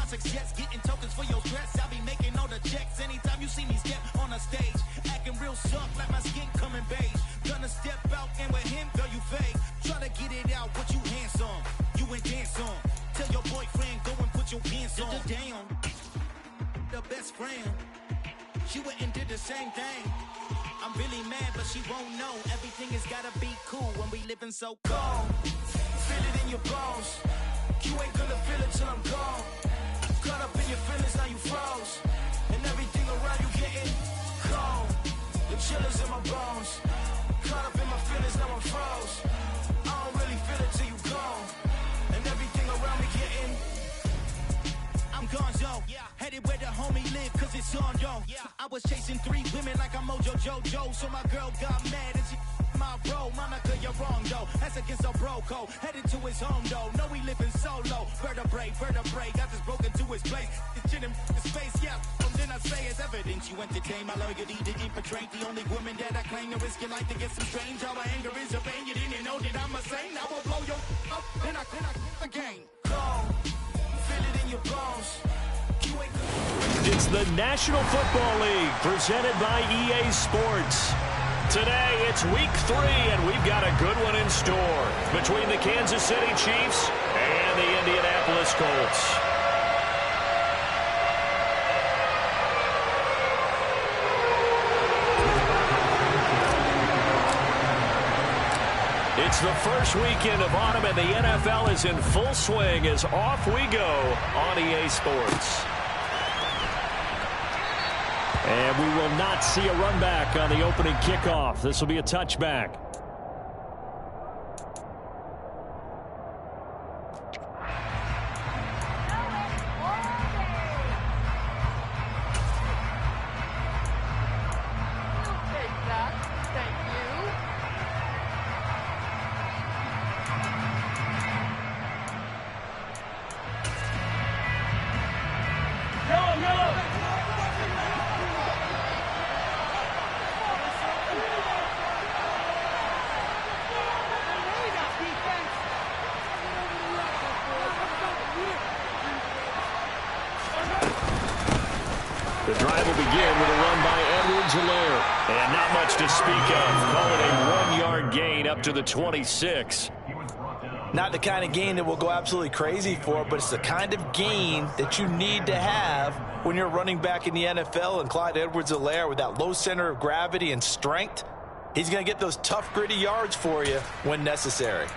success, getting tokens for your dress. I be making all the checks anytime you see me step on a stage. Acting real soft like my skin coming beige. Gonna step out and with him, girl, you fake. Try to get it out, but you handsome. You ain't dance on. Tell your boyfriend, go and put your pants on. Damn, the best friend. She went and did the same thing. I'm really mad, but she won't know. Everything has gotta be cool when we living so cold. Feel it in your bones. You ain't gonna feel it till I'm gone. Caught up in your feelings, now you froze. And everything around you getting cold. The chill is in my bones. Caught up in my feelings, now I'm froze. I don't really feel it till you gone. And everything around me getting I'm gonzo, headed where the homie live, cause it's on, yo. I was chasing 3 women like I'm Mojo Jojo, so my girl got mad and she my bro. Monica, you're wrong, though. That's against our bro code. Headed to his home, though. No, we living solo. Vertebrae, got this broken to his place. It's in his face, yeah. From then I say it's evidence. You entertain my loyalty to infiltrate. The only woman that I claim to risk your life to get some strange. How my anger is a pain. You didn't know that I'm a saint. I will blow your up, then I again. Go. Feel it in your bones. It's the National Football League presented by EA Sports. Today, it's week 3, and we've got a good one in store between the Kansas City Chiefs and the Indianapolis Colts. It's the first weekend of autumn, and the NFL is in full swing as off we go on EA Sports. And we will not see a run back on the opening kickoff. This will be a touchback. The drive will begin with a run by Edwards-Helaire. And not much to speak of. Call it a 1-yard gain up to the 26. Not the kind of gain that we'll go absolutely crazy for, but it's the kind of gain that you need to have when you're running back in the NFL. And Clyde Edwards-Helaire, with that low center of gravity and strength, he's going to get those tough, gritty yards for you when necessary.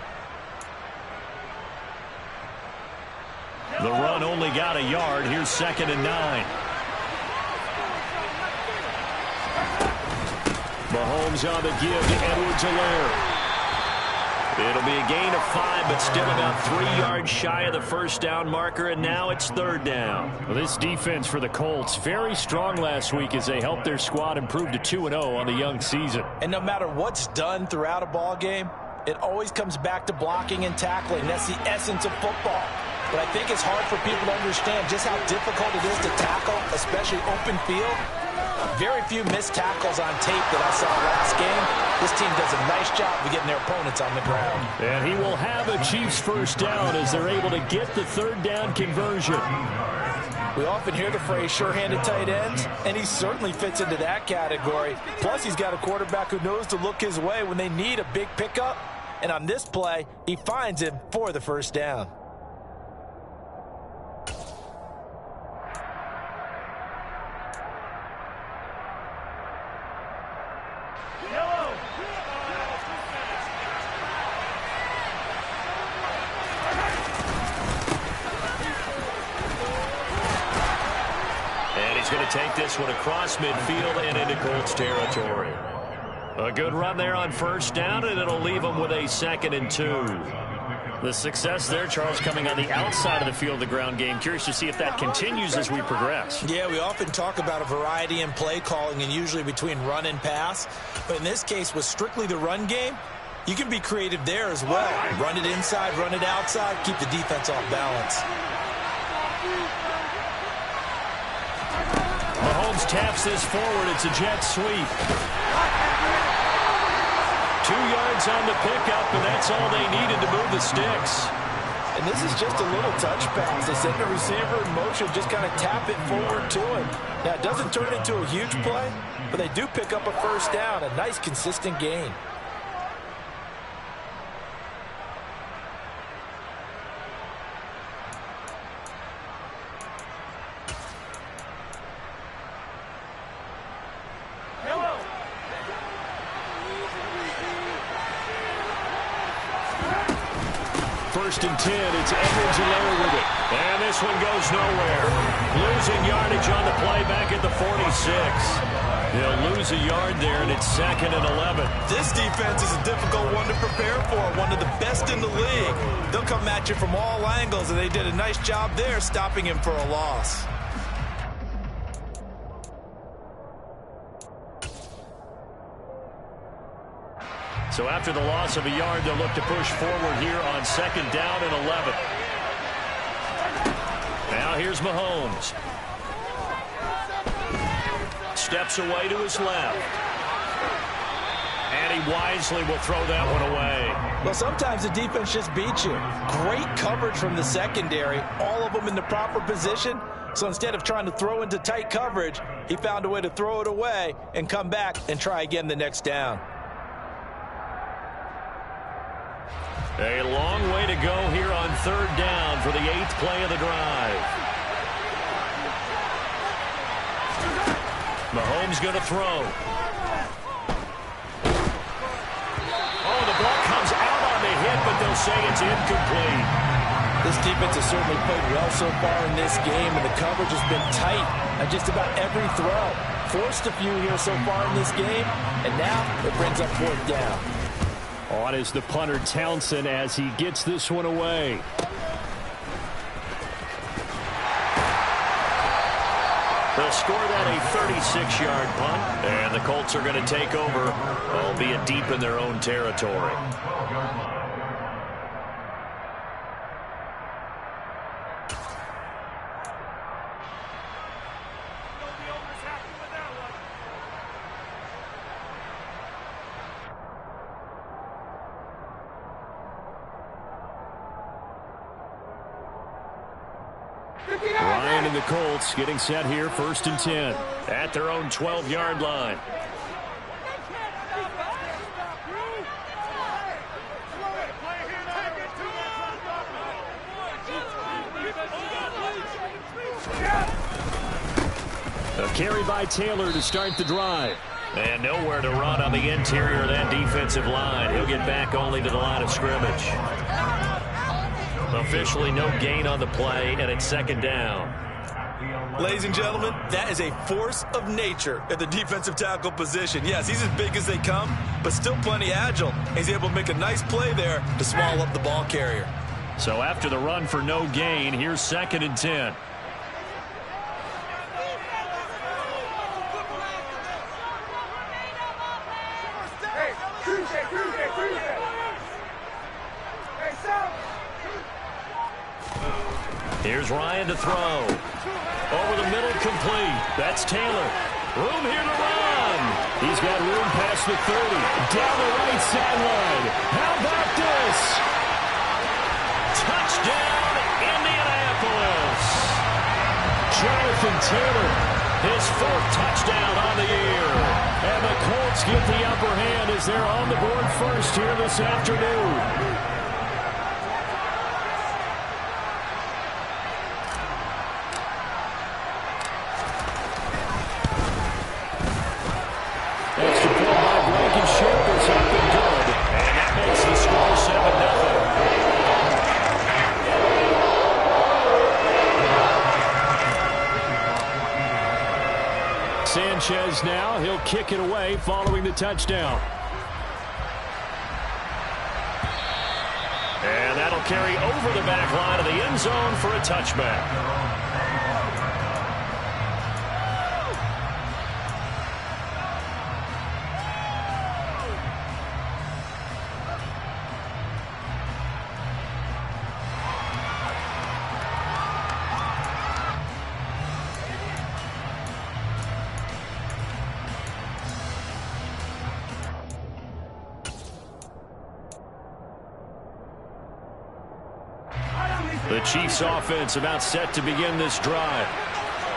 The run only got a yard. Here's 2nd and 9. Mahomes on the give to Edwards-Helaire. It'll be a gain of 5, but still about 3 yards shy of the first down marker, and now it's 3rd down. Well, this defense for the Colts, very strong last week as they helped their squad improve to 2-0 on the young season. And no matter what's done throughout a ball game, it always comes back to blocking and tackling. That's the essence of football. But I think it's hard for people to understand just how difficult it is to tackle, especially open field. Very few missed tackles on tape that I saw last game. This team does a nice job of getting their opponents on the ground. And he will have a Chiefs first down as they're able to get the 3rd down conversion. We often hear the phrase sure-handed tight ends, and he certainly fits into that category. Plus, he's got a quarterback who knows to look his way when they need a big pickup. And on this play, he finds him for the first down. Take this one across midfield and into Colts territory. A good run there on first down, and it'll leave them with a 2nd and 2. The success there, Charles, coming on the outside of the field, the ground game. Curious to see if that continues as we progress. Yeah, we often talk about a variety in play calling and usually between run and pass. But in this case, with strictly the run game, you can be creative there as well. Run it inside, run it outside, keep the defense off balance. Mahomes taps this forward. It's a jet sweep. 2 yards on the pickup, and that's all they needed to move the sticks. And this is just a little touch pass. They send the receiver in motion, just kind of tap it forward to him. Now, it doesn't turn into a huge play, but they do pick up a first down, a nice, consistent gain. First and 10, it's Edwards-Helaire with it. And this one goes nowhere. Losing yardage on the play back at the 46. He'll lose a yard there, and it's 2nd and 11. This defense is a difficult one to prepare for, one of the best in the league. They'll come at you from all angles, and they did a nice job there stopping him for a loss. So after the loss of a yard, they'll look to push forward here on 2nd down and 11. Now here's Mahomes. Steps away to his left. And he wisely will throw that one away. Well, sometimes the defense just beats you. Great coverage from the secondary, all of them in the proper position. So instead of trying to throw into tight coverage, he found a way to throw it away and come back and try again the next down. A long way to go here on 3rd down for the 8th play of the drive. Mahomes going to throw. Oh, the ball comes out on the hit, but they'll say it's incomplete. This defense has certainly played well so far in this game, and the coverage has been tight on just about every throw. Forced a few here so far in this game, and now it brings up 4th down. On is the punter Townsend as he gets this one away. They'll score that a 36-yard punt, and the Colts are going to take over, albeit deep in their own territory. Ryan and the Colts getting set here, 1st and 10 at their own 12-yard line. A carry by Taylor to start the drive. And nowhere to run on the interior of that defensive line. He'll get back only to the line of scrimmage. Officially no gain on the play, and it's 2nd down. Ladies and gentlemen, that is a force of nature at the defensive tackle position. Yes, he's as big as they come, but still plenty agile. He's able to make a nice play there to swallow up the ball carrier. So after the run for no gain, here's 2nd and 10. Here's Ryan to throw. Over the middle, complete. That's Taylor. Room here to run. He's got room past the 30. Down the right sideline. How about this? Touchdown, Indianapolis. Jonathan Taylor, his 4th touchdown on the year. And the Colts get the upper hand as they're on the board first here this afternoon. Sanchez now, he'll kick it away following the touchdown. And that'll carry over the back line of the end zone for a touchback. The Chiefs offense about set to begin this drive.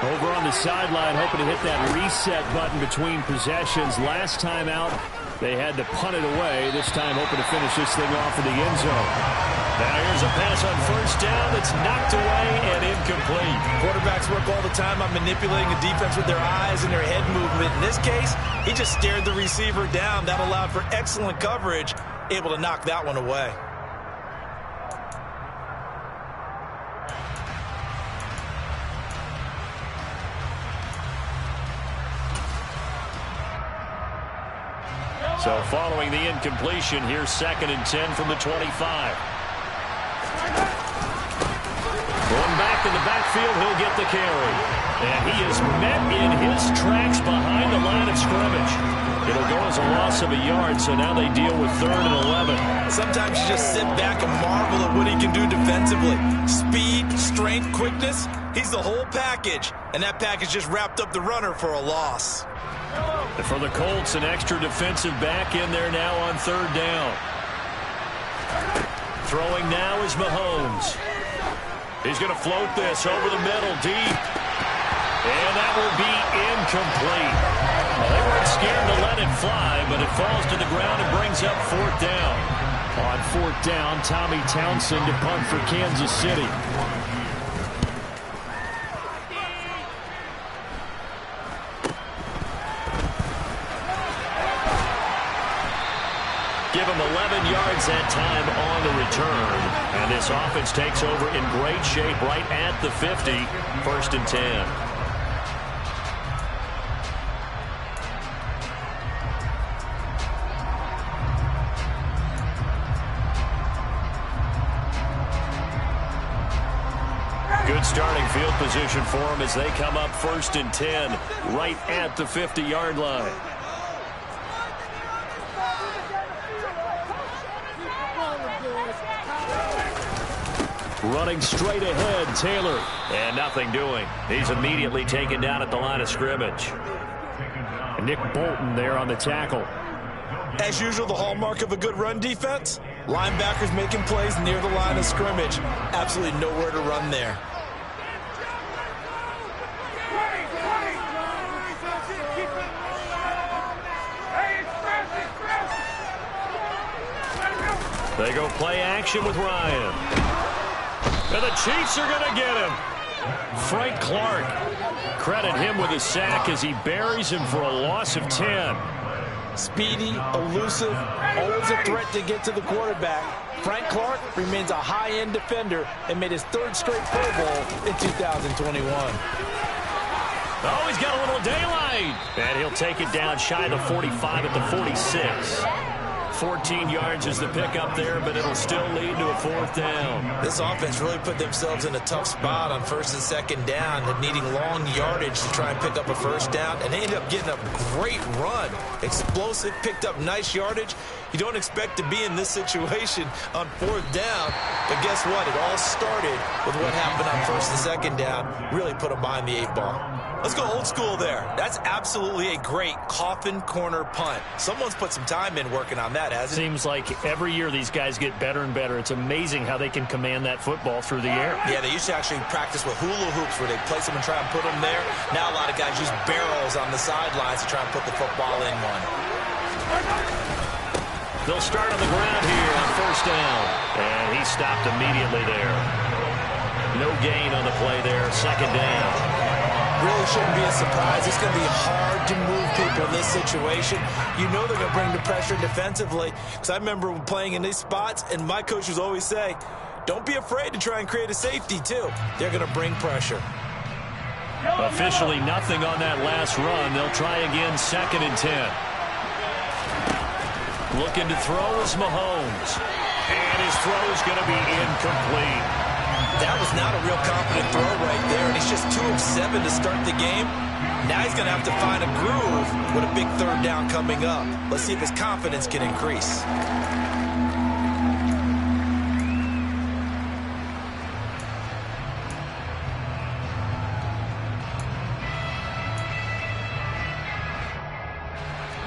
Over on the sideline, hoping to hit that reset button between possessions. Last time out, they had to punt it away. This time, hoping to finish this thing off in the end zone. Now here's a pass on first down that's knocked away and incomplete. Quarterbacks work all the time on manipulating the defense with their eyes and their head movement. In this case, he just stared the receiver down. That allowed for excellent coverage, able to knock that one away. So following the incompletion, here's 2nd and 10 from the 25. Going back in the backfield, he'll get the carry. And he is met in his tracks behind the line of scrimmage. It'll go as a loss of a yard, so now they deal with 3rd and 11. Sometimes you just sit back and marvel at what he can do defensively. Speed, strength, quickness, he's the whole package. And that package just wrapped up the runner for a loss. For the Colts, an extra defensive back in there now on 3rd down. Throwing now is Mahomes. He's going to float this over the middle, deep. And that will be incomplete. Well, they weren't scared to let it fly, but it falls to the ground and brings up 4th down. On 4th down, Tommy Townsend to punt for Kansas City. Give him 11 yards that time on the return. And this offense takes over in great shape right at the 50. 1st and 10. Good starting field position for them as they come up 1st and 10 right at the 50-yard line. Running straight ahead, Taylor. And nothing doing. He's immediately taken down at the line of scrimmage. Nick Bolton there on the tackle. As usual, the hallmark of a good run defense, linebackers making plays near the line of scrimmage. Absolutely nowhere to run there. They go play action with Ryan. And the Chiefs are going to get him. Frank Clark. Credit him with a sack as he buries him for a loss of 10. Speedy, elusive, always a threat to get to the quarterback. Frank Clark remains a high-end defender and made his 3rd straight Pro Bowl in 2021. Oh, he's got a little daylight. And he'll take it down shy of the 45 at the 46. 14 yards is the pickup there, but it'll still lead to a 4th down. This offense really put themselves in a tough spot on 1st and 2nd down, and needing long yardage to try and pick up a 1st down, and they ended up getting a great run. Explosive, picked up nice yardage. You don't expect to be in this situation on 4th down, but guess what? It all started with what happened on 1st and 2nd down. Really put them behind the 8 ball. Let's go old school there. That's absolutely a great coffin corner punt. Someone's put some time in working on that, hasn't it? Seems like every year these guys get better and better. It's amazing how they can command that football through the air. Yeah, they used to actually practice with hula hoops where they place them and try and put them there. Now a lot of guys use barrels on the sidelines to try and put the football in one. They'll start on the ground here on 1st down. And he stopped immediately there. No gain on the play there. 2nd down. Really shouldn't be a surprise. It's going to be hard to move people in this situation. You know they're going to bring the pressure defensively. Because I remember playing in these spots, and my coaches always say, don't be afraid to try and create a safety, too. They're going to bring pressure. Officially nothing on that last run. They'll try again 2nd and 10. Looking to throw is Mahomes. And his throw is going to be incomplete. That was not a real confident throw right there, and he's just 2 of 7 to start the game. Now he's going to have to find a groove with a big 3rd down coming up. Let's see if his confidence can increase.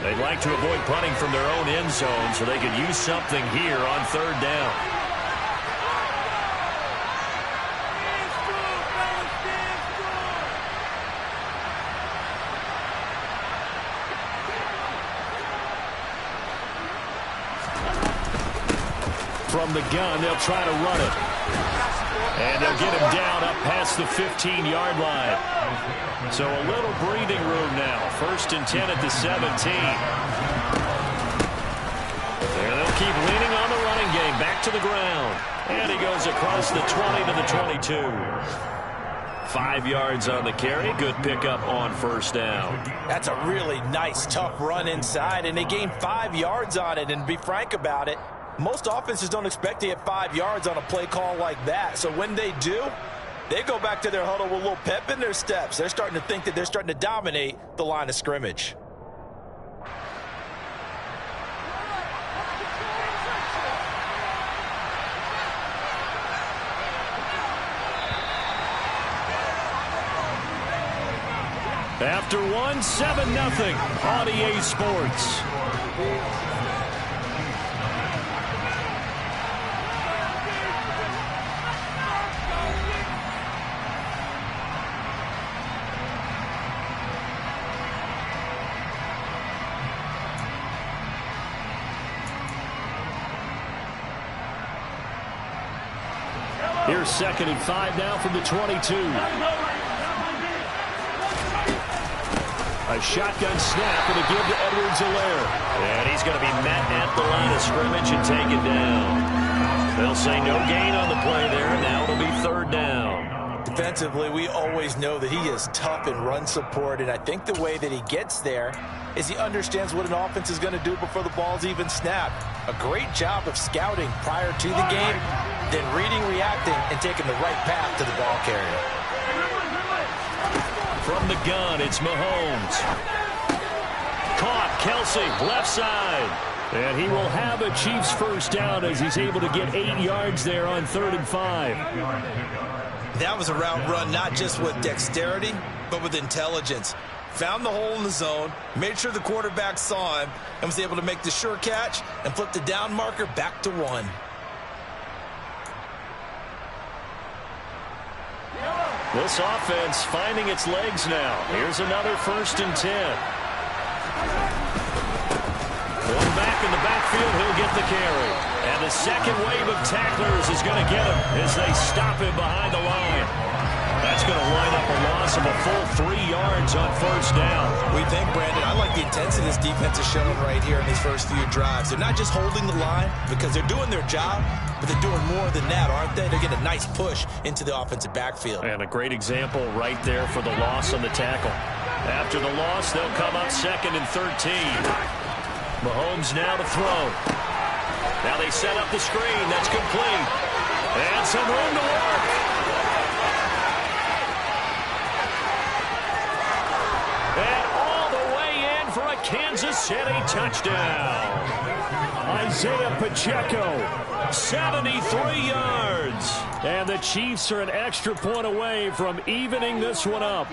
They'd like to avoid punting from their own end zone so they could use something here on 3rd down. from the gun. They'll try to run it. And they'll get him down up past the 15-yard line. So a little breathing room now. 1st and 10 at the 17. There they'll keep leaning on the running game. Back to the ground. And he goes across the 20 to the 22. 5 yards on the carry. Good pickup on 1st down. That's a really nice, tough run inside, and they gained 5 yards on it. And to be frank about it, most offenses don't expect to get 5 yards on a play call like that. So when they do, they go back to their huddle with a little pep in their steps. They're starting to think that they're starting to dominate the line of scrimmage. After 7-0 on EA Sports. Here's 2nd and 5 now from the 22. A shotgun snap and a give to Edwards-Helaire. And he's going to be met at the line of scrimmage and taken down. They'll say no gain on the play there. Now it'll be 3rd down. Defensively, we always know that he is tough in run support, and I think the way that he gets there is he understands what an offense is going to do before the ball's even snapped. A great job of scouting prior to the game, then reading, reacting, and taking the right path to the ball carrier. From the gun, it's Mahomes. Caught, Kelsey, left side. And he will have a Chiefs 1st down as he's able to get 8 yards there on 3rd and 5. That was a route run not just with dexterity, but with intelligence. Found the hole in the zone, made sure the quarterback saw him, and was able to make the sure catch and flip the down marker back to 1. This offense finding its legs now. Here's another 1st and 10. Going back in the backfield, he'll get the carry. And the second wave of tacklers is going to get him as they stop him behind the line. That's going to line up a loss of a full 3 yards on 1st down. We think, Brandon, I like the intensity this defense is showing right here in these first few drives. They're not just holding the line because they're doing their job, but they're doing more than that, aren't they? They're getting a nice push into the offensive backfield. And a great example right there for the loss on the tackle. After the loss, they'll come up 2nd and 13. Mahomes now to throw. Now they set up the screen. That's complete. And some room to work. And all the way in for a Kansas City touchdown. Isaiah Pacheco, 73 yards. And the Chiefs are an extra point away from evening this one up.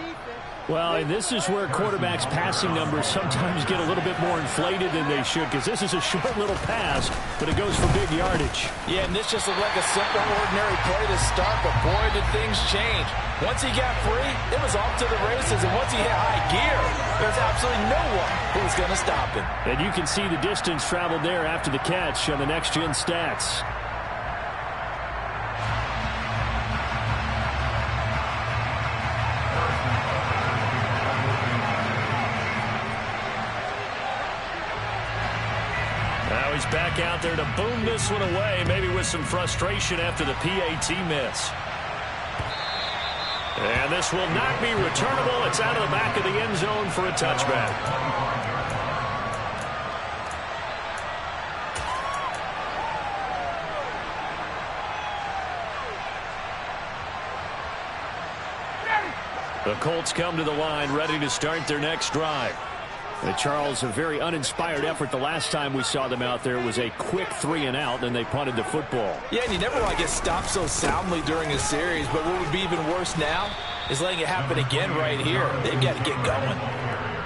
Well, and this is where quarterbacks' passing numbers sometimes get a little bit more inflated than they should, because this is a short little pass, but it goes for big yardage. Yeah, and this just looked like a simple, ordinary play to start, but boy, did things change. Once he got free, it was off to the races, and once he hit high gear, there's absolutely no one who was going to stop him. And you can see the distance traveled there after the catch on the next-gen stats. He's back out there to boom this one away, maybe with some frustration after the PAT miss. And this will not be returnable. It's out of the back of the end zone for a touchback. The Colts come to the line, ready to start their next drive. Charles, a very uninspired effort the last time we saw them out there. It was a quick 3-and-out, and they punted the football. Yeah, and you never want to get stopped so soundly during a series, but what would be even worse now is letting it happen again right here. They've got to get going.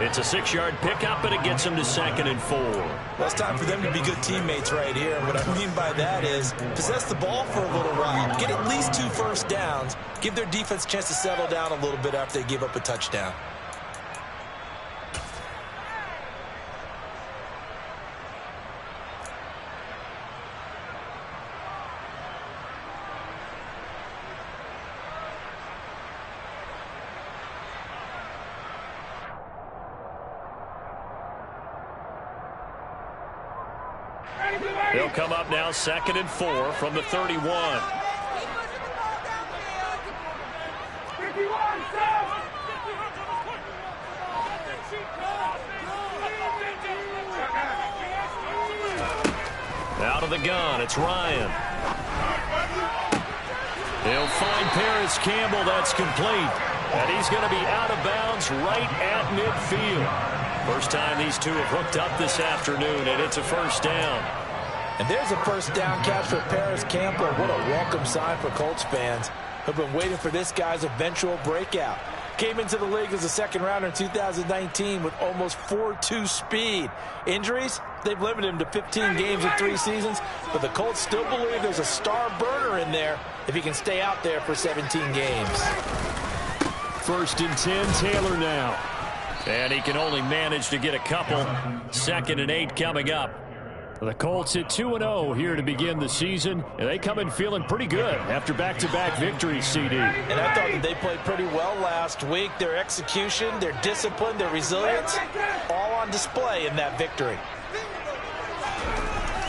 It's a 6-yard pickup, and it gets them to 2nd and 4. Well, it's time for them to be good teammates right here, and what I mean by that is possess the ball for a little while, get at least 2 first downs, give their defense a chance to settle down a little bit after they give up a touchdown. They'll come up now 2nd and 4 from the 31. Out of the gun, it's Ryan. He'll find Paris Campbell. That's complete. And he's going to be out of bounds right at midfield. First time these two have hooked up this afternoon, and it's a first down. And there's a first down catch for Paris Campbell. What a welcome sign for Colts fans who've been waiting for this guy's eventual breakout. Came into the league as a second-rounder in 2019 with almost 4.2 speed. Injuries? They've limited him to 15 games in 3 seasons, but the Colts still believe there's a star burner in there if he can stay out there for 17 games. 1st and 10, Taylor now. And he can only manage to get a couple. 2nd and 8 coming up. The Colts at 2-0 here to begin the season, and they come in feeling pretty good after back-to-back victories, CD. And I thought that they played pretty well last week. Their execution, their discipline, their resilience, all on display in that victory.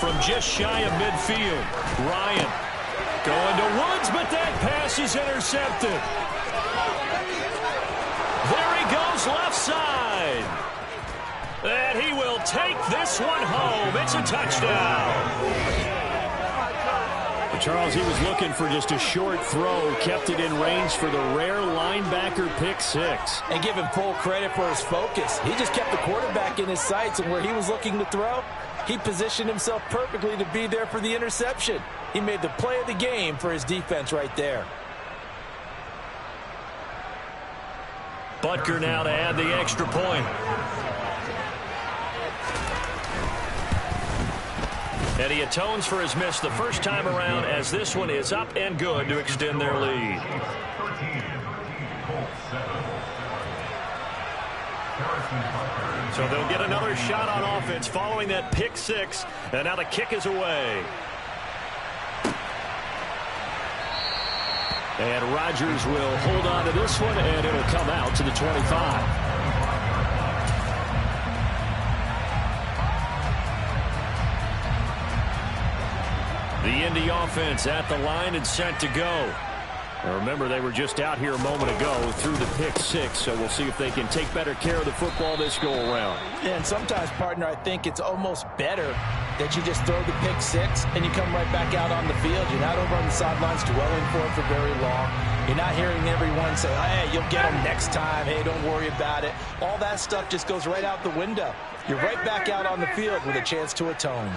From just shy of midfield, Ryan going to Woods, but that pass is intercepted. There he goes, left side. And he will take this one home. It's a touchdown. Charles, he was looking for just a short throw, kept it in range for the rare linebacker pick 6. And give him full credit for his focus. He just kept the quarterback in his sights, and where he was looking to throw, he positioned himself perfectly to be there for the interception. He made the play of the game for his defense right there. Butker now to add the extra point. And he atones for his miss the first time around, as this one is up and good to extend their lead. So they'll get another shot on offense following that pick 6. And now the kick is away. And Rodgers will hold on to this one, and it'll come out to the 25. The Indy offense at the line and set to go. Now remember, they were just out here a moment ago through the pick 6, so we'll see if they can take better care of the football this go-around. Yeah, and sometimes, partner, I think it's almost better that you just throw the pick 6 and you come right back out on the field. You're not over on the sidelines dwelling for it for very long. You're not hearing everyone say, hey, you'll get them next time. Hey, don't worry about it. All that stuff just goes right out the window. You're right back out on the field with a chance to atone.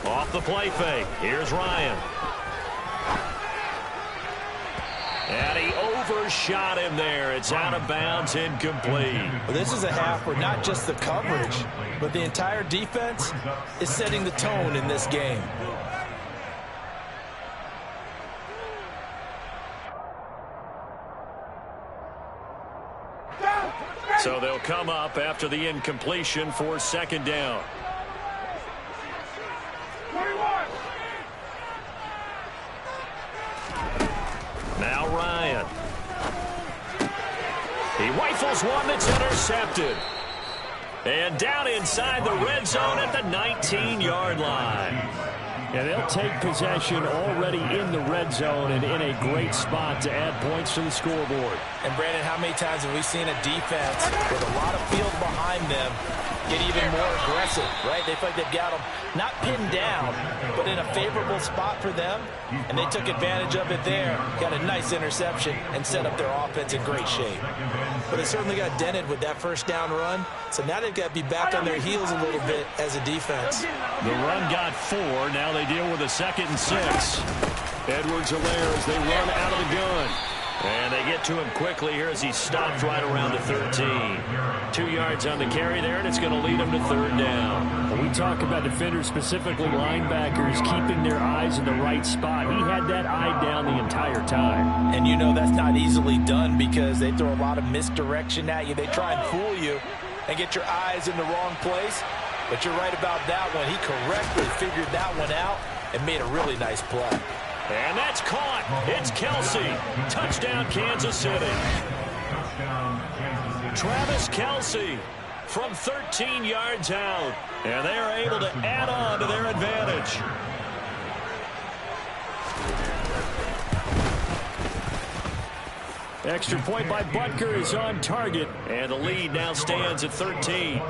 Off the play fake. Here's Ryan. And he overshot him there. It's out of bounds, incomplete. Well, this is a half where not just the coverage, but the entire defense is setting the tone in this game. So they'll come up after the incompletion for 2nd down. Now Ryan. He rifles one that's intercepted. And down inside the red zone at the 19-yard line. And they'll take possession already in the red zone and in a great spot to add points to the scoreboard. And, Brandon, how many times have we seen a defense with a lot of field behind them get even more aggressive, right? They feel like they've got them not pinned down, but in a favorable spot for them, and they took advantage of it there, got a nice interception, and set up their offense in great shape. But they certainly got dented with that first down run, so now they've got to be back on their heels a little bit as a defense. The run got 4. Now they deal with a 2nd and 6. Edwards-Helaire as they run out of the gun. And they get to him quickly here as he stops right around the 13. 2 yards on the carry there, and it's going to lead him to 3rd down. When we talk about defenders, specifically linebackers, keeping their eyes in the right spot. He had that eye down the entire time. And you know that's not easily done because they throw a lot of misdirection at you. They try and fool you and get your eyes in the wrong place. But you're right about that one. He correctly figured that one out and made a really nice play. And that's caught. It's Kelsey. Touchdown, Kansas City. Travis Kelsey from 13 yards out. And they are able to add on to their advantage. Extra point by Butker is on target. And the lead now stands at 13.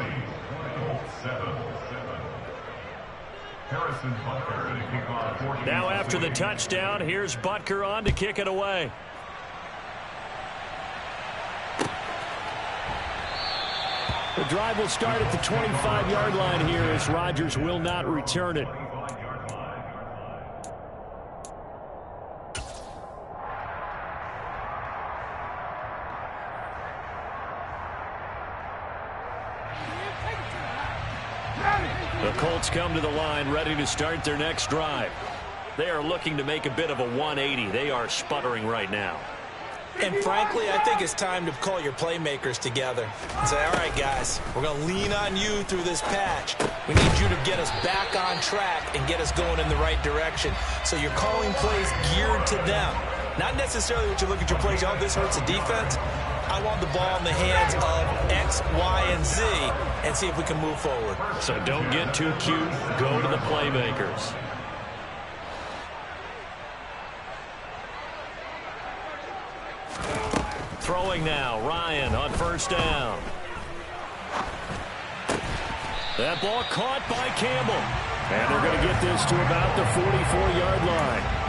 Now after the touchdown, here's Butker on to kick it away. The drive will start at the 25-yard line here as Rodgers will not return it. The Colts come to the line ready to start their next drive. They are looking to make a bit of a 180. They are sputtering right now. And frankly, I think it's time to call your playmakers together and say, all right, guys, we're going to lean on you through this patch. We need you to get us back on track and get us going in the right direction. So you're calling plays geared to them. Not necessarily what you look at your plays, oh, this hurts the defense. I want the ball in the hands of X, Y, and Z and see if we can move forward. So don't get too cute. Go to the playmakers. Throwing now, Ryan on first down. That ball caught by Campbell. And they're going to get this to about the 44-yard line.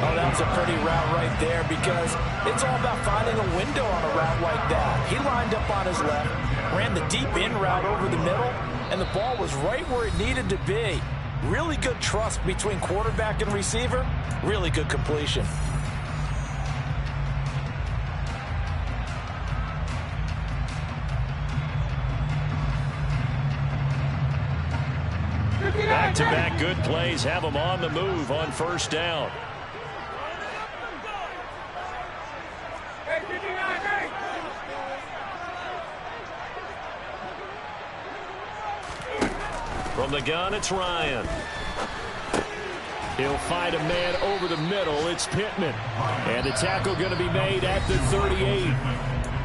Oh, that was a pretty route right there because it's all about finding a window on a route like that. He lined up on his left, ran the deep in route over the middle, and the ball was right where it needed to be. Really good trust between quarterback and receiver. Really good completion. Back-to-back good plays have them on the move on first down. From the gun, it's Ryan. He'll find a man over the middle. It's Pittman. And the tackle going to be made at the 38.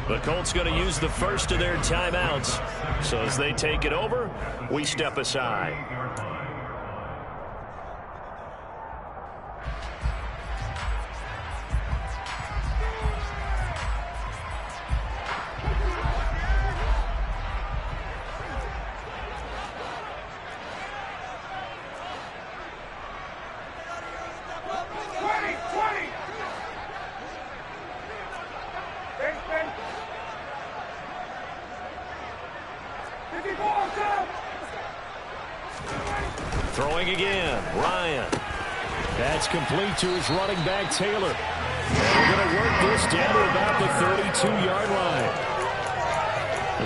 The Colts going to use the first of their timeouts. So as they take it over, we step aside. Throwing again, Ryan. That's complete to his running back, Taylor. And we're going to work this down to about the 32-yard line.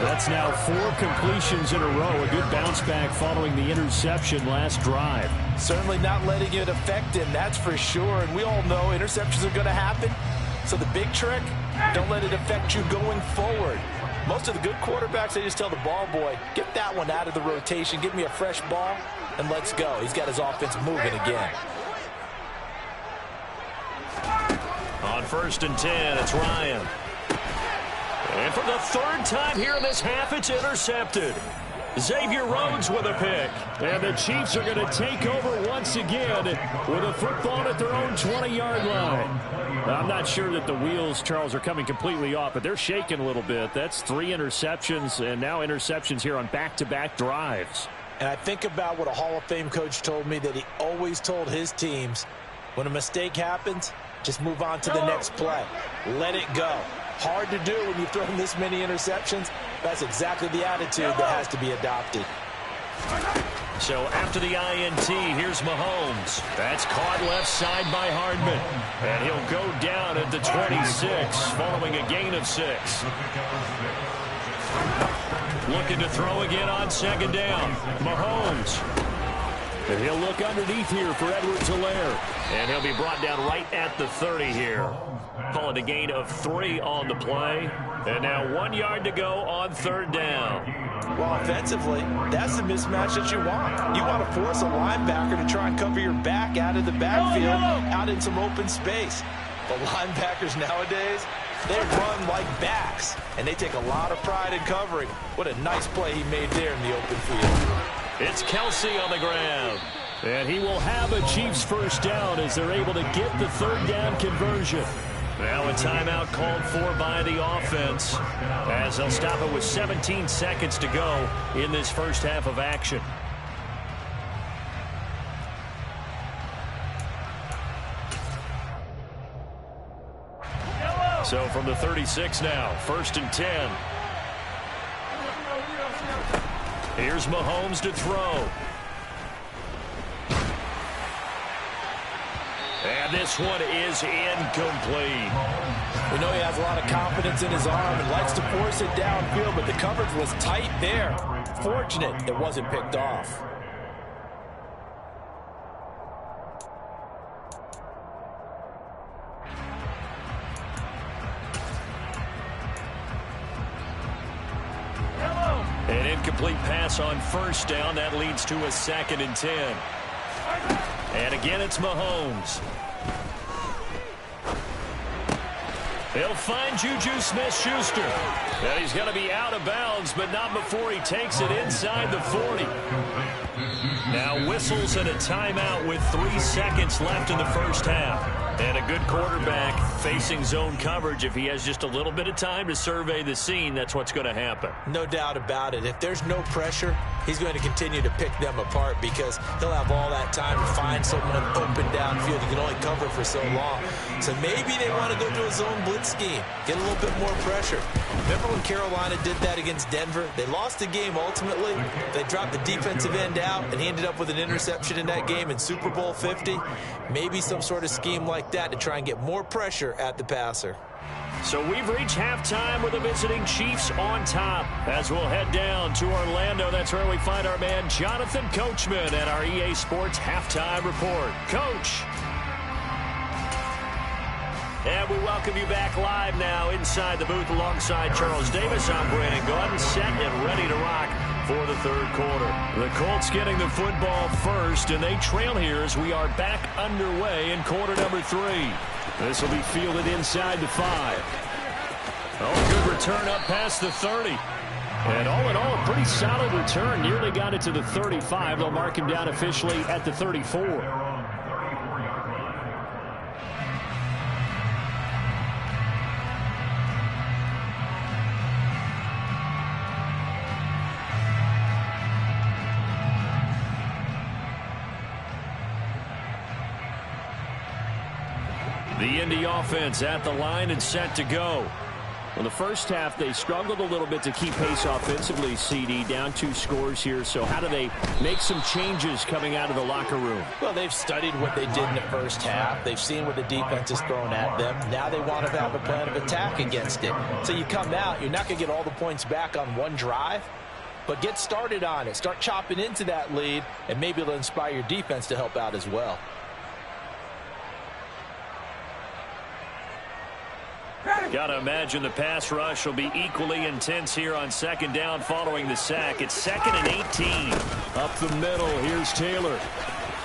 That's now 4 completions in a row. A good bounce back following the interception last drive. Certainly not letting it affect him, that's for sure. And we all know interceptions are going to happen. So the big trick, don't let it affect you going forward. Most of the good quarterbacks, they just tell the ball boy, get that one out of the rotation, give me a fresh ball, and let's go. He's got his offense moving again. On first and 10, it's Ryan. And for the third time here in this half, it's intercepted. Xavier Rhodes with a pick. And the Chiefs are going to take over once again with a football at their own 20-yard line. I'm not sure that the wheels, Charles, are coming completely off, but they're shaking a little bit. That's 3 interceptions, and now interceptions here on back-to-back drives. And I think about what a Hall of Fame coach told me that he always told his teams, when a mistake happens, just move on to the next play. Let it go. Hard to do when you've thrown this many interceptions. That's exactly the attitude that has to be adopted. So after the INT, here's Mahomes. That's caught left side by Hardman. And he'll go down at the 26 following a gain of 6. Looking to throw again on second down. Mahomes. And he'll look underneath here for Edwards-Helaire. And he'll be brought down right at the 30 here. Call it a gain of 3 on the play. And now 1 yard to go on third down. Well, offensively, that's the mismatch that you want. You want to force a linebacker to try and cover your back out of the backfield, out in some open space. But linebackers nowadays, They run like backs, and they take a lot of pride in covering. What a nice play he made there in the open field. It's Kelsey on the ground. And he will have a Chiefs first down as they're able to get the third down conversion. Now a timeout called for by the offense as they'll stop it with 17 seconds to go in this first half of action. So from the 36 now, 1st and 10. Here's Mahomes to throw. And this one is incomplete. We know he has a lot of confidence in his arm and likes to force it downfield, but the coverage was tight there. Fortunate it wasn't picked off. An incomplete pass on first down. That leads to a 2nd and 10. And again, it's Mahomes. He'll find Juju Smith-Schuster. And he's going to be out of bounds, but not before he takes it inside the 40. Now whistles and a timeout with 3 seconds left in the first half. And a good quarterback facing zone coverage. If he has just a little bit of time to survey the scene, that's what's going to happen. No doubt about it. If there's no pressure, he's going to continue to pick them apart because he'll have all that time to find someone open downfield. He can only cover for so long. So maybe they want to go to a zone blitz scheme, get a little bit more pressure. Remember when Carolina did that against Denver? They lost the game ultimately. They dropped the defensive end out, and he ended up with an interception in that game in Super Bowl 50. Maybe some sort of scheme like that to try and get more pressure at the passer. So we've reached halftime with the visiting Chiefs on top. As we'll head down to Orlando, that's where we find our man Jonathan Coachman at our EA Sports Halftime Report. Coach. And we welcome you back live now inside the booth alongside Charles Davis. I'm Brandon Gaudin, set and ready to rock for the third quarter. The Colts getting the football first, and they trail here as we are back underway in quarter number 3. This will be fielded inside the 5. Oh, good return up past the 30. And all in all, a pretty solid return. Nearly got it to the 35. They'll mark him down officially at the 34. The Indy offense at the line and set to go. In the first half, they struggled a little bit to keep pace offensively, CD, down 2 scores here. So how do they make some changes coming out of the locker room? Well, they've studied what they did in the first half. They've seen what the defense is throwing at them. Now they want to have a plan of attack against it. So you come out, you're not going to get all the points back on one drive, but get started on it. Start chopping into that lead, and maybe it'll inspire your defense to help out as well. Got to imagine the pass rush will be equally intense here on 2nd down following the sack. It's 2nd and 18. Up the middle, here's Taylor.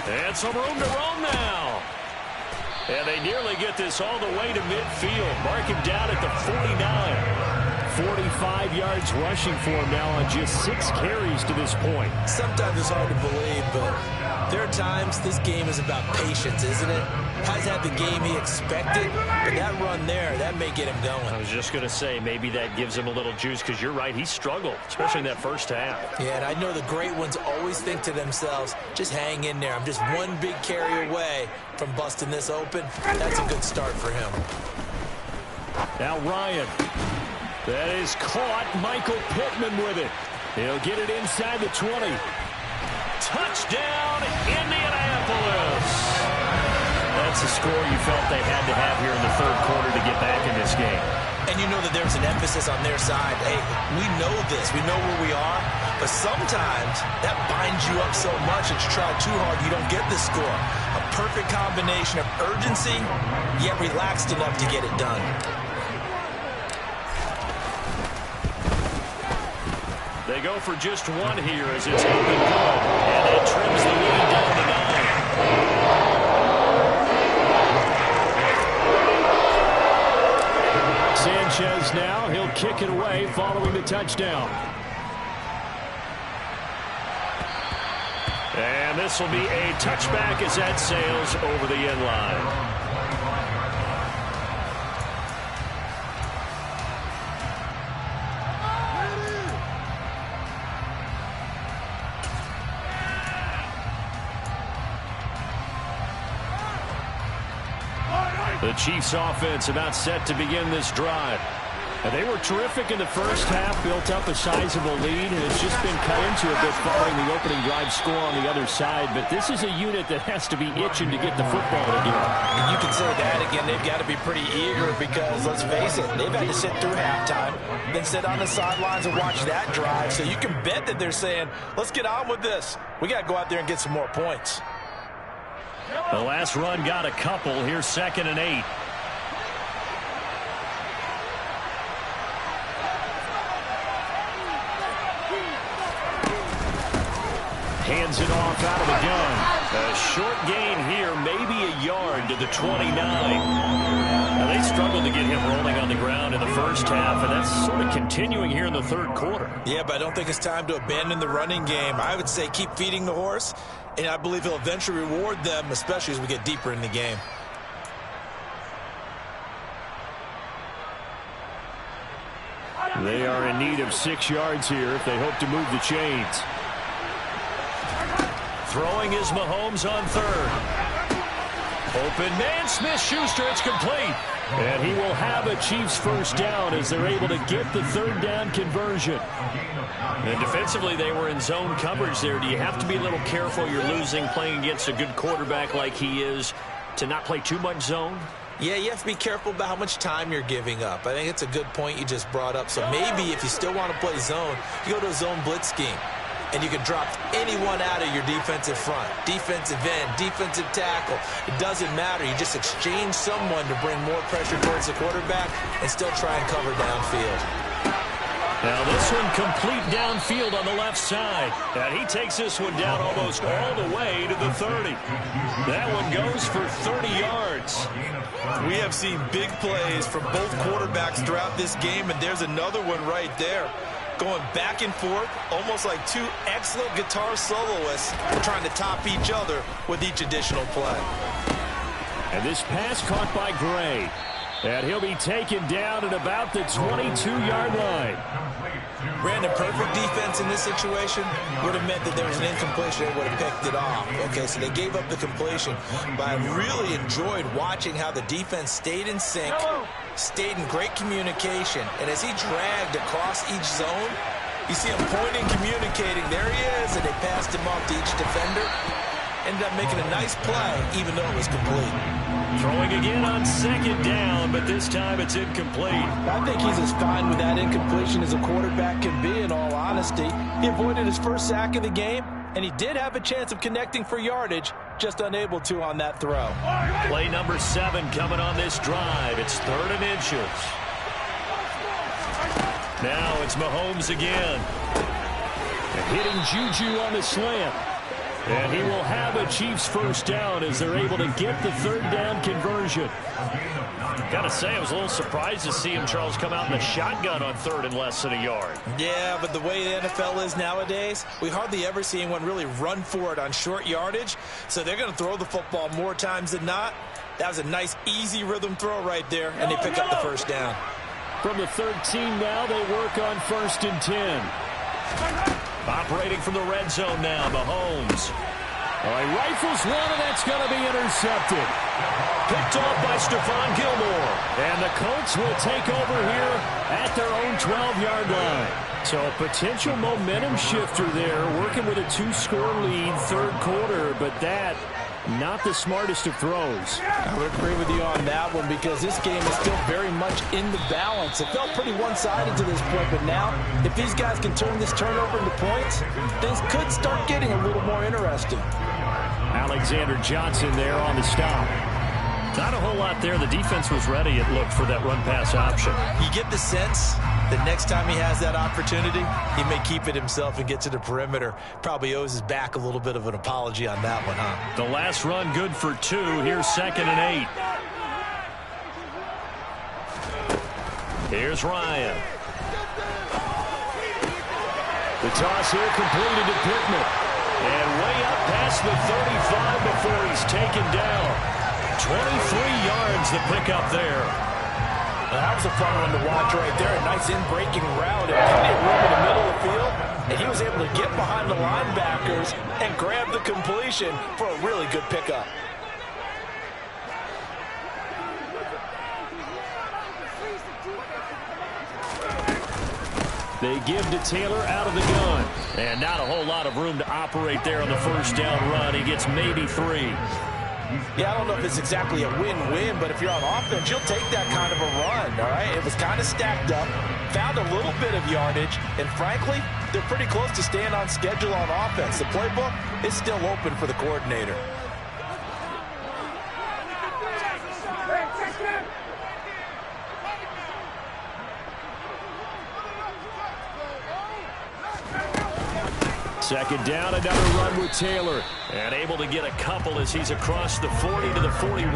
And some room to roam now. And they nearly get this all the way to midfield. Mark him down at the 49. 45 yards rushing for him now on just 6 carries to this point. Sometimes it's hard to believe, but there are times this game is about patience, isn't it? Has had the game he expected, but that run there, that may get him going. I was just going to say, maybe that gives him a little juice, because you're right, he struggled, especially in that first half. Yeah, and I know the great ones always think to themselves, just hang in there. I'm just one big carry away from busting this open. That's a good start for him. Now Ryan. That is caught. Michael Pittman with it. He'll get it inside the 20. Touchdown, Indianapolis. That's the score you felt they had to have here in the third quarter to get back in this game. And you know that there's an emphasis on their side. Hey, we know this. We know where we are. But sometimes that binds you up so much that you try too hard, you don't get the score. A perfect combination of urgency, yet relaxed enough to get it done. They go for just one here as it's open good. And that trims the lead down to 9. is now. He'll kick it away following the touchdown. And this will be a touchback as that sails over the end line. The Chiefs offense about set to begin this drive. And they were terrific in the first half, built up a sizable lead, and it's just been cut into a bit following the opening drive score on the other side. But this is a unit that has to be itching to get the football again. And you can say that again. They've got to be pretty eager because, let's face it, they've had to sit through halftime, then sit on the sidelines and watch that drive. So you can bet that they're saying, let's get on with this. We got to go out there and get some more points. The last run got a couple. Here's 2nd and 8. Hands it off out of the gun. A short gain here, maybe a yard to the 29. Now, they struggled to get him rolling on the ground in the first half, and that's sort of continuing here in the third quarter. Yeah, but I don't think it's time to abandon the running game. I would say keep feeding the horse, and I believe he'll eventually reward them, especially as we get deeper in the game. They are in need of 6 yards here if they hope to move the chains. Throwing is Mahomes on third. Open man, Smith-Schuster, it's complete. And he will have a Chiefs first down as they're able to get the third down conversion. And defensively, they were in zone coverage there. Do you have to be a little careful? You're losing, playing against a good quarterback like he is, to not play too much zone? Yeah, you have to be careful about how much time you're giving up. I think it's a good point you just brought up. So maybe if you still want to play zone, you go to a zone blitz scheme. And you can drop anyone out of your defensive front. Defensive end, defensive tackle. It doesn't matter. You just exchange someone to bring more pressure towards the quarterback and still try and cover downfield. Now this one complete downfield on the left side. And he takes this one down almost all the way to the 30. That one goes for 30 yards. We have seen big plays from both quarterbacks throughout this game, and there's another one right there. Going back and forth, almost like two excellent guitar soloists trying to top each other with each additional play. And this pass caught by Gray. And he'll be taken down at about the 22-yard line. Brandon, perfect defense in this situation would have meant that there was an incompletion. They would have picked it off. Okay, so they gave up the completion. But I really enjoyed watching how the defense stayed in sync, stayed in great communication. And as he dragged across each zone, you see him pointing, communicating. There he is, and they passed him off to each defender. Ended up making a nice play, even though it was complete. Throwing again on 2nd down, but this time it's incomplete. I think he's as fine with that incompletion as a quarterback can be, in all honesty. He avoided his first sack of the game, and he did have a chance of connecting for yardage, just unable to on that throw. Play number 7 coming on this drive. It's 3rd and inches. Now it's Mahomes again. And hitting Juju on the slant. And he will have a Chiefs first down as they're able to get the third down conversion. Gotta say, I was a little surprised to see him, Charles, come out in the shotgun on 3rd and less than a yard. Yeah, but the way the NFL is nowadays, we hardly ever see anyone really run for it on short yardage. So they're going to throw the football more times than not. That was a nice, easy rhythm throw right there, and they pick up the first down. From the 13 now, they work on 1st and 10. Operating from the red zone now, Mahomes. He rifles one, and that's going to be intercepted. Picked off by Stephon Gilmore. And the Colts will take over here at their own 12-yard line. So a potential momentum shifter there, working with a 2-score lead, 3rd quarter, but that not the smartest of throws. I would agree with you on that one because this game is still very much in the balance. It felt pretty one-sided to this point, but now if these guys can turn this turnover into points, things could start getting a little more interesting. Alexander Johnson there on the stop. Not a whole lot there. The defense was ready, it looked, for that run-pass option. You get the sense that next time he has that opportunity, he may keep it himself and get to the perimeter. Probably owes his back a little bit of an apology on that one, huh? The last run good for 2. Here's 2nd and 8. Here's Ryan. The toss here completed to Pittman. And way up past the 35 before he's taken down. 23 yards the pickup there. Well, that was a fun one to watch right there. A nice in-breaking route and plenty of room in the middle of the field. And he was able to get behind the linebackers and grab the completion for a really good pickup. They give to Taylor out of the gun. And not a whole lot of room to operate there on the first down run. He gets maybe 3. Yeah, I don't know if it's exactly a win-win, but if you're on offense, you'll take that kind of a run, all right? It was kind of stacked up, found a little bit of yardage, and frankly, they're pretty close to staying on schedule on offense. The playbook is still open for the coordinator. Second down, another run with Taylor. And able to get a couple as he's across the 40 to the 41.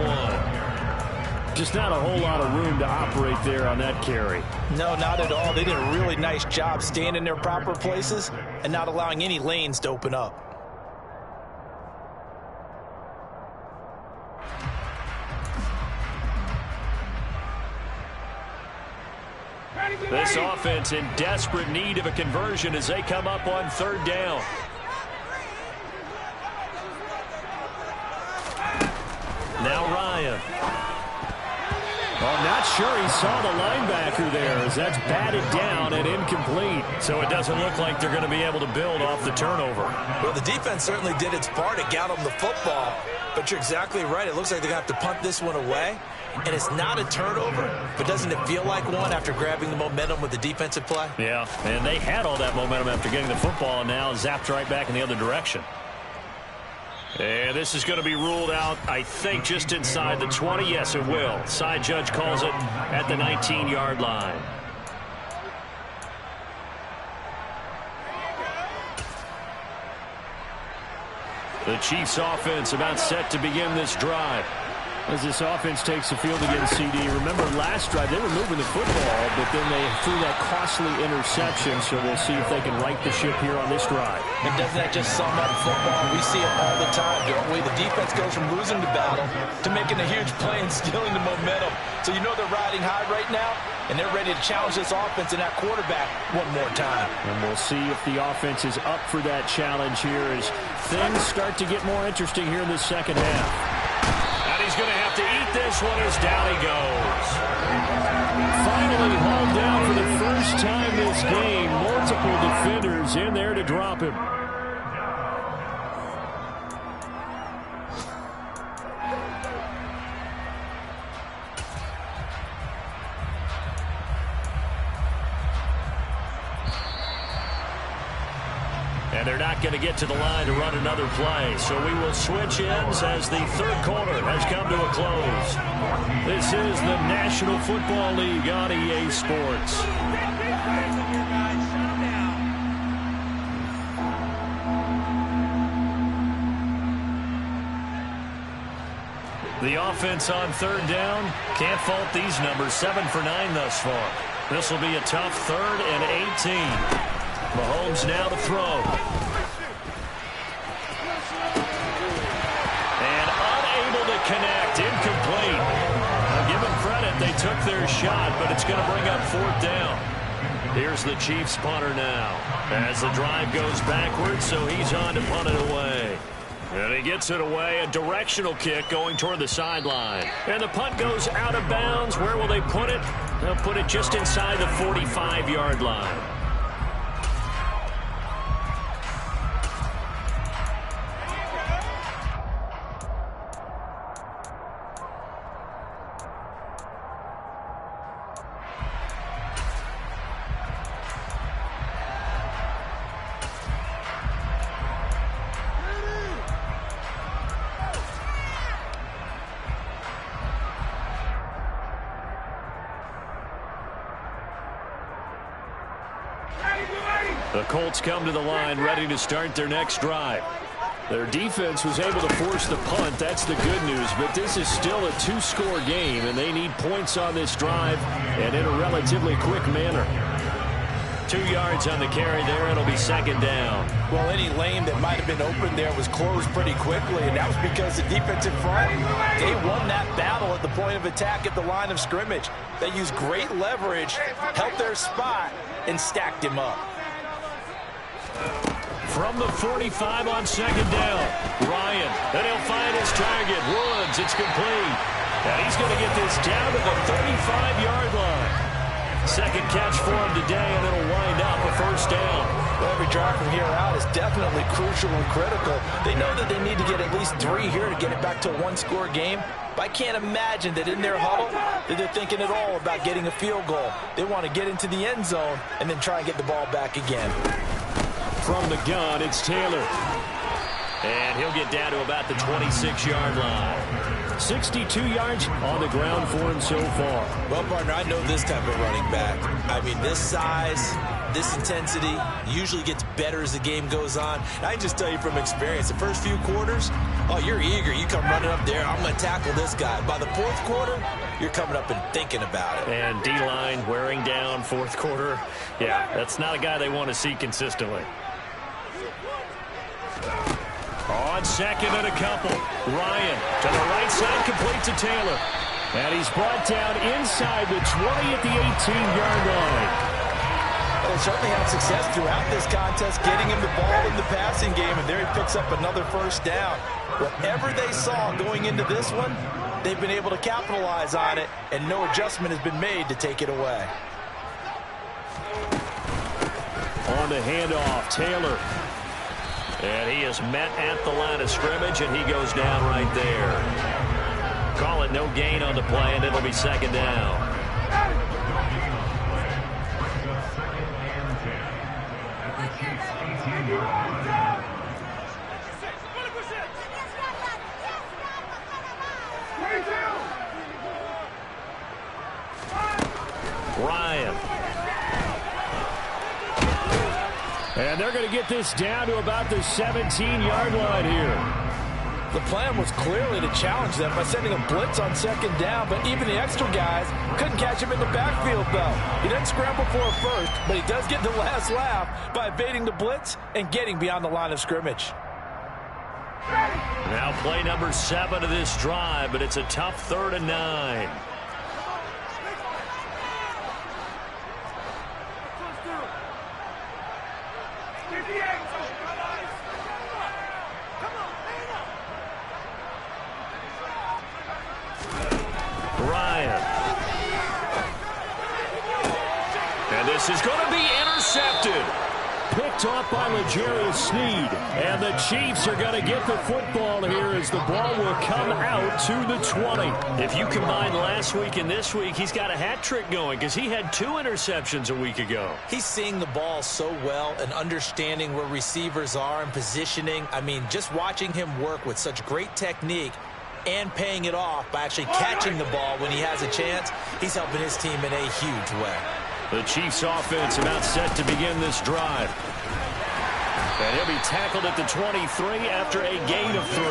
Just not a whole lot of room to operate there on that carry. No, not at all. They did a really nice job staying in their proper places and not allowing any lanes to open up. This offense in desperate need of a conversion as they come up on third down. Now Ryan. Well, not sure he saw the linebacker there as that's batted down and incomplete. So it doesn't look like they're going to be able to build off the turnover. Well, the defense certainly did its part to get them the football, but you're exactly right. It looks like they're going to have to punt this one away, and it's not a turnover, but doesn't it feel like one after grabbing the momentum with the defensive play? Yeah, and they had all that momentum after getting the football and now zapped right back in the other direction. And this is going to be ruled out, I think, just inside the 20. Yes, it will. Side judge calls it at the 19-yard line. The Chiefs offense about set to begin this drive. As this offense takes the field against CD. Remember last drive they were moving the football, but then they threw that costly interception, so we'll see if they can right the ship here on this drive. And doesn't that just sum up football? We see it all the time, don't we? The defense goes from losing the battle to making a huge play and stealing the momentum. So you know they're riding high right now, and they're ready to challenge this offense and that quarterback one more time. And we'll see if the offense is up for that challenge here as things start to get more interesting here in the second half. And he's going to have to eat this one as down he goes. Finally hauled down for the first time this game. Multiple defenders in there to drop him. And they're not going to get to the line to run another play. So we will switch ends as the third quarter has come to a close. This is the National Football League on EA Sports. The offense on third down. Can't fault these numbers. 7 for 9 thus far. This will be a tough 3rd and 18. Mahomes now to throw. And unable to connect. Incomplete. Now give them credit. They took their shot, but it's going to bring up 4th down. Here's the Chiefs punter now. As the drive goes backwards, so he's on to punt it away. And he gets it away. A directional kick going toward the sideline. And the punt goes out of bounds. Where will they put it? They'll put it just inside the 45-yard line. The Colts come to the line ready to start their next drive. Their defense was able to force the punt. That's the good news. But this is still a two-score game, and they need points on this drive and in a relatively quick manner. 2 yards on the carry there. It'll be second down. Well, any lane that might have been open there was closed pretty quickly, and that was because the defensive front, they won that battle at the point of attack at the line of scrimmage. They used great leverage, held their spot, and stacked him up. From the 45 on second down, Ryan, and he'll find his target. Woods, it's complete. And he's going to get this down to the 35-yard line. Second catch for him today, and it'll wind up a first down. Well, every drive from here out is definitely crucial and critical. They know that they need to get at least 3 here to get it back to a one-score game. But I can't imagine that in their huddle that they're thinking at all about getting a field goal. They want to get into the end zone and then try and get the ball back again. From the gun, it's Taylor. And he'll get down to about the 26-yard line. 62 yards on the ground for him so far. Well, partner, I know this type of running back. I mean, this size, this intensity usually gets better as the game goes on. And I can just tell you from experience, the first few quarters, oh, you're eager. You come running up there, I'm going to tackle this guy. By the fourth quarter, you're coming up and thinking about it. And D-line wearing down fourth quarter. Yeah, that's not a guy they want to see consistently. On second and a couple, Ryan to the right side, complete to Taylor. And he's brought down inside the 20 at the 18-yard line. Well, they certainly had success throughout this contest, getting him the ball in the passing game, and there he picks up another first down. Whatever they saw going into this one, they've been able to capitalize on it, and no adjustment has been made to take it away. On the handoff, Taylor. And he is met at the line of scrimmage, and he goes down right there. Call it no gain on the play, and it'll be second down. Ryan. And they're going to get this down to about the 17-yard line here. The plan was clearly to challenge them by sending a blitz on second down, but even the extra guys couldn't catch him in the backfield, though. He doesn't scramble for a first, but he does get the last laugh by evading the blitz and getting beyond the line of scrimmage. Now play number 7 of this drive, but it's a tough 3rd and 9. This is going to be intercepted. Picked off by L'Jarius Sneed. And the Chiefs are going to get the football here as the ball will come out to the 20. If you combine last week and this week, he's got a hat trick going because he had 2 interceptions a week ago. He's seeing the ball so well and understanding where receivers are and positioning. I mean, just watching him work with such great technique and paying it off by actually catching the ball when he has a chance, he's helping his team in a huge way. The Chiefs offense about set to begin this drive. And he'll be tackled at the 23 after a gain of 3.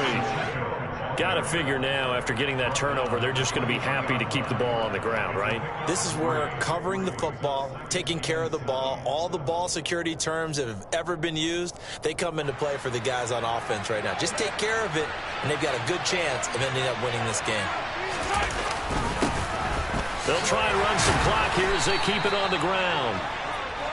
Got to figure now, after getting that turnover, they're just going to be happy to keep the ball on the ground, right? This is where covering the football, taking care of the ball, all the ball security terms that have ever been used, they come into play for the guys on offense right now. Just take care of it, and they've got a good chance of ending up winning this game. They'll try and run some clock here as they keep it on the ground.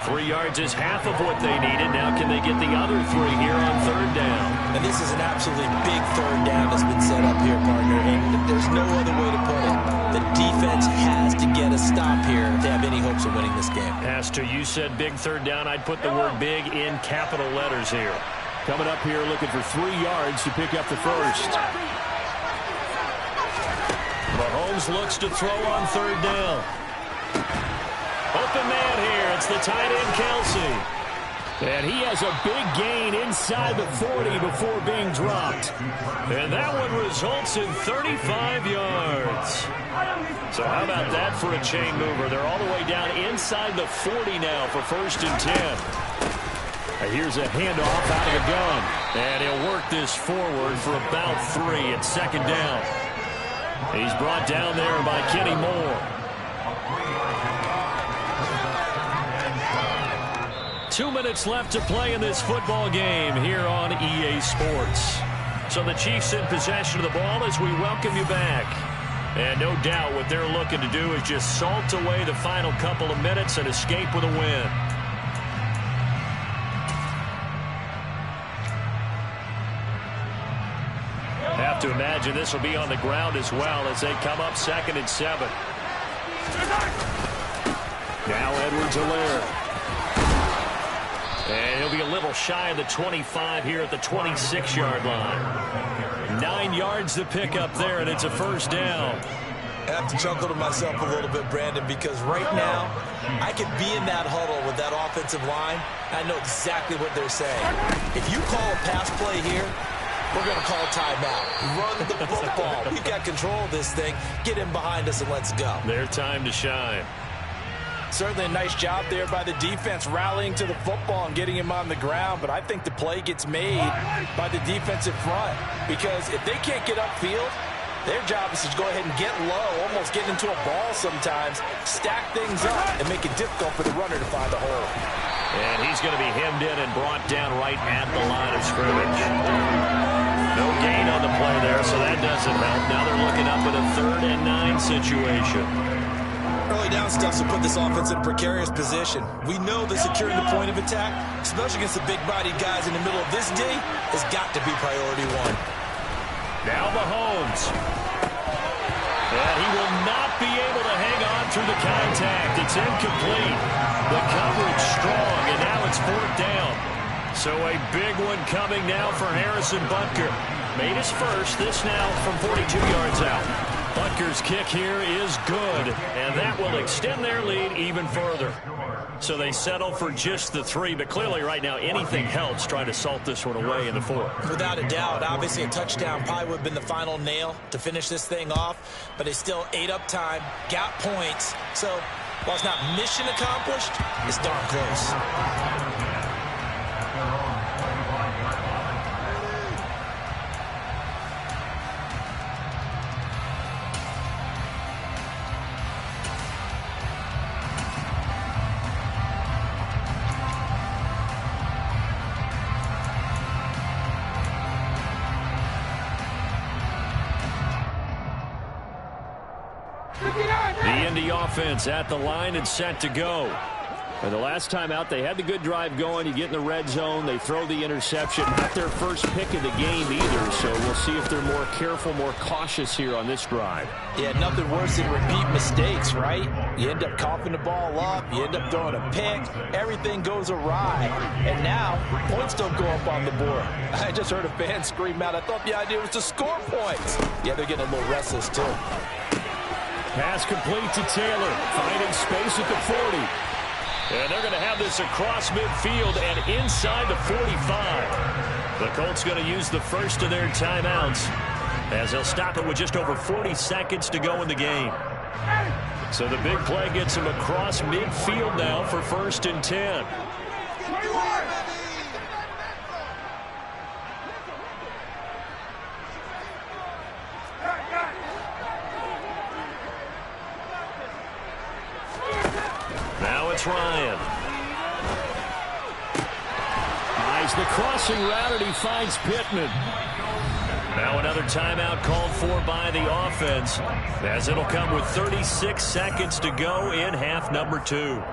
3 yards is half of what they needed. Now can they get the other 3 here on 3rd down? And this is an absolutely big 3rd down that's been set up here, partner. And there's no other way to put it. The defense has to get a stop here to have any hopes of winning this game. Has to. You said big 3rd down. I'd put the word big in capital letters here. Coming up here looking for 3 yards to pick up the first. Mahomes looks to throw on 3rd down. Open man here. It's the tight end, Kelsey. And he has a big gain inside the 40 before being dropped. And that one results in 35 yards. So how about that for a chain mover? They're all the way down inside the 40 now for 1st and 10. Here's a handoff out of the gun. And he'll work this forward for about 3. It's second down. He's brought down there by Kenny Moore. 2 minutes left to play in this football game here on EA Sports. So the Chiefs in possession of the ball as we welcome you back. And no doubt what they're looking to do is just salt away the final couple of minutes and escape with a win. Have to imagine this will be on the ground as well as they come up 2nd and 7. Now Edwards-Helaire. And he'll be a little shy of the 25 here at the 26-yard line. 9 yards to pick up there, and it's a first down. I have to chuckle to myself a little bit, Brandon, because right now I could be in that huddle with that offensive line. I know exactly what they're saying. If you call a pass play here, we're going to call a timeout. Run the football. We've got control of this thing. Get in behind us and let's go. Their time to shine. Certainly a nice job there by the defense rallying to the football and getting him on the ground, but I think the play gets made by the defensive front because if they can't get upfield, their job is to go ahead and get low, almost get into a ball sometimes, stack things up, and make it difficult for the runner to find a hole. And he's going to be hemmed in and brought down right at the line of scrimmage. No gain on the play there, so that doesn't help. Now they're looking up at a 3rd and 9 situation. Early down stuff will put this offense in a precarious position. We know that securing the point of attack, especially against the big-bodied guys in the middle of this D, has got to be priority 1. Now Mahomes. And he will not be able to hang on through the contact. It's incomplete. The coverage strong, and now it's 4th down. So a big one coming now for Harrison Butker. Made his first, this now from 42 yards out. Butker's kick here is good, and that will extend their lead even further. So they settle for just the 3, but clearly right now anything helps trying to salt this one away in the 4th. Without a doubt, obviously a touchdown probably would have been the final nail to finish this thing off, but they still ate up time, got points. So while it's not mission accomplished, it's darn close. The IND offense at the line and set to go. And the last time out, they had the good drive going. You get in the red zone, they throw the interception. Not their first pick of the game either, so we'll see if they're more careful, more cautious here on this drive. Yeah, nothing worse than repeat mistakes, right? You end up coughing the ball up, you end up throwing a pick, everything goes awry. And now, points don't go up on the board. I just heard a fan scream out, I thought the idea was to score points. Yeah, they're getting a little restless too. Pass complete to Taylor, finding space at the 40. And they're going to have this across midfield and inside the 45. The Colts going to use the first of their timeouts as they'll stop it with just over 40 seconds to go in the game. So the big play gets them across midfield now for 1st and 10. Now it's Ryan. Eyes the crossing route, and he finds Pittman. Now another timeout called for by the offense, as it'll come with 36 seconds to go in half number 2.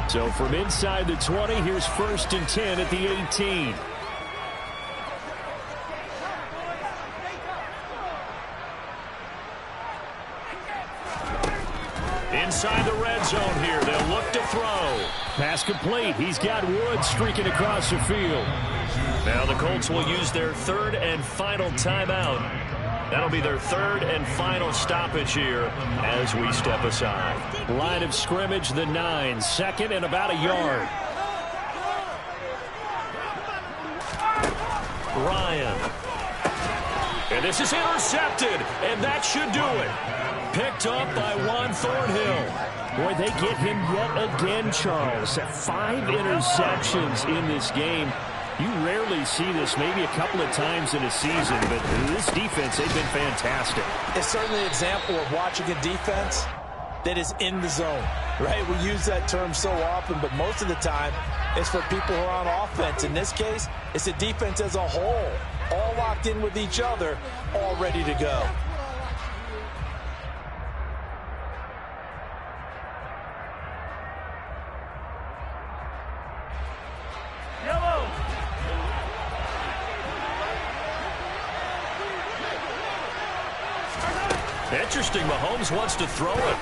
So from inside the 20, here's 1st and 10 at the 18. Inside the red zone here, they'll look to throw. Pass complete. He's got Woods streaking across the field. Now the Colts will use their 3rd and final timeout. That'll be their 3rd and final stoppage here as we step aside. Line of scrimmage, the 9, 2nd and about a yard. Ryan. And this is intercepted, and that should do it. Picked up by Juan Thornhill. Boy, they get him yet again, Charles. 5 interceptions in this game. You rarely see this, maybe a couple of times in a season, but this defense, they've been fantastic. It's certainly an example of watching a defense that is in the zone, right? We use that term so often, but most of the time, it's for people who are on offense. In this case, it's the defense as a whole, all locked in with each other, all ready to go. Interesting, Mahomes wants to throw it.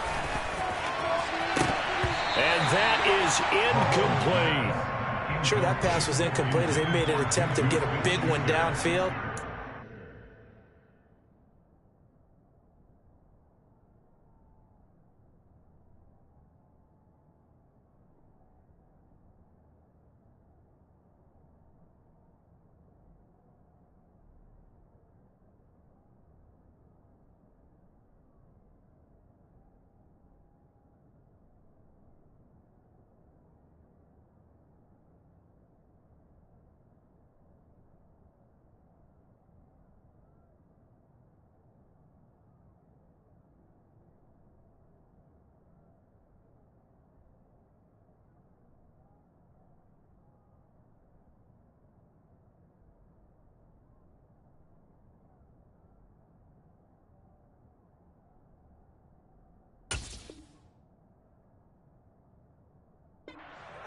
And that is incomplete. Sure, that pass was incomplete as they made an attempt to get a big one downfield.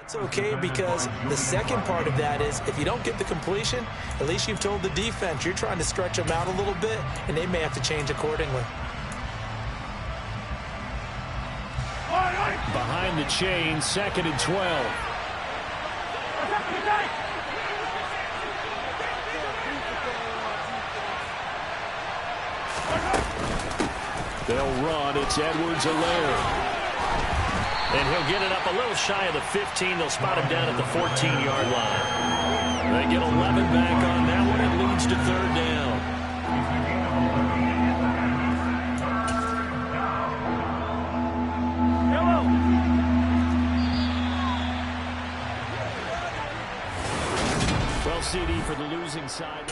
It's okay because the second part of that is if you don't get the completion, at least you've told the defense you're trying to stretch them out a little bit, and they may have to change accordingly. Behind the chain, 2nd and 12. They'll run. It's Edwards-Helaire. And he'll get it up a little shy of the 15. They'll spot him down at the 14-yard line. They get 11 back on that one. It leads to 3rd down. Well, CD, for the losing side.